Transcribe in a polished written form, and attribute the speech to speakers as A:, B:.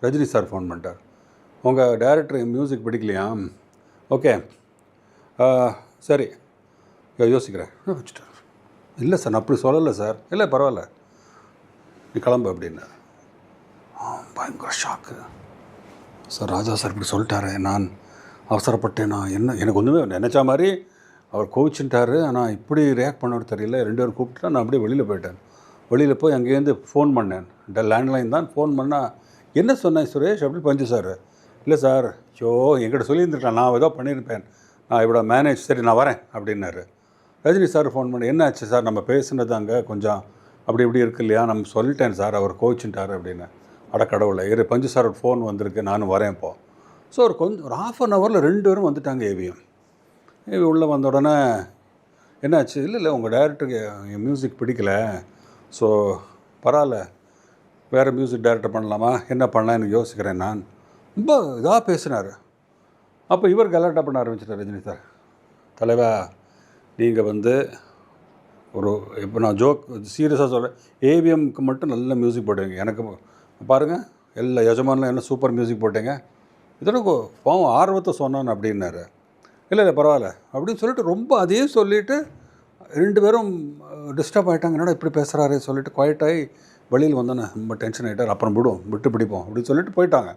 A: Rajini sir phone பண்ணிட்டார். உங்கள் director music பிடிக்கலையா? ஓகே, சரி யோசிக்கிறேன் வச்சுட்டார். இல்லை சார், நான் அப்படி சொல்லலை சார். இல்லை பரவாயில்ல, நீ கிளம்பு அப்படின்னார். பயங்கர ஷாக்கு. சார் ராஜா சார் இப்படி சொல்லிட்டாரு, நான் அவசரப்பட்டேன். நான் எனக்கு ஒன்றுமே நினச்சா மாதிரி அவர் கோவிச்சுட்டாரு. ஆனால் இப்படி ரியாக்ட் பண்ணவர் தெரியல. 2 பேரும் கூப்பிட்டுட்டா நான் அப்படியே வெளியில் போயிட்டேன். வெளியில் போய் அங்கேருந்து ஃபோன் பண்ணேன். லேண்ட்லைன் தான். ஃபோன் பண்ணால் என்ன சொன்னேன் சுரேஷ் அப்படி பஞ்சு சார். இல்லை சார், என்கிட்ட சொல்லியிருந்துருக்கலாம், நான் ஏதோ பண்ணியிருப்பேன், நான் இவ்வளோ மேனேஜ், சரி நான் வரேன் அப்படின்னாரு. ரஜினி சார் ஃபோன் பண்ணி என்ன ஆச்சு சார், நம்ம பேசுனது அங்கே கொஞ்சம் அப்படி இப்படி இருக்கு இல்லையா, நம்ம சொல்லிட்டேன் சார், அவர் கோவிச்சுட்டார் அப்படின்னு. அடக்கடவுளை பஞ்சு சார் ஃபோன் வந்திருக்கு, நானும் வரேன் இப்போ. ஸோ ஒரு ½ அன் ஹவரில் 2 பேரும் வந்துட்டாங்க. ஏவி உள்ளே வந்த உடனே என்னாச்சு, இல்லை உங்கள் டைரக்டருக்கு என் மியூசிக் பிடிக்கல, ஸோ பரவாயில்ல, வேறு மியூசிக் டைரக்டர் பண்ணலாமா, என்ன பண்ணலாம் எனக்கு யோசிக்கிறேன் நான். ரொம்ப இதாக பேசினார். அப்போ இவர் கலாட்டா பண்ண ஆரம்பிச்சிட்டார். ரஜினி சார், தலைவா நீங்கள் ஒரு இப்போ நான் ஜோக் சீரியஸாக சொல்கிறேன், ஏவிஎம்க்கு மட்டும் நல்ல மியூசிக் போடுவீங்க, எனக்கு பாருங்கள் எல்லா எஜமானில் என்ன சூப்பர் மியூசிக் போட்டீங்க, இதற்கு பாவம் ஆர்வத்தை சொன்னான் அப்படின்னாரு. இல்லை பரவாயில்ல அப்படின்னு சொல்லிட்டு ரொம்ப அதே சொல்லிவிட்டு 2 பேரும் டிஸ்டர்ப் ஆகிட்டாங்க. என்னடா இப்படி பேசுகிறாரு சொல்லிட்டு குவாய்ட்டாகி வெளியில் வந்தோன்னே ரொம்ப டென்ஷன் ஆகிட்டார். அப்புறம் விட்டு பிடிப்போம் அப்படின்னு சொல்லிட்டு போயிட்டாங்க.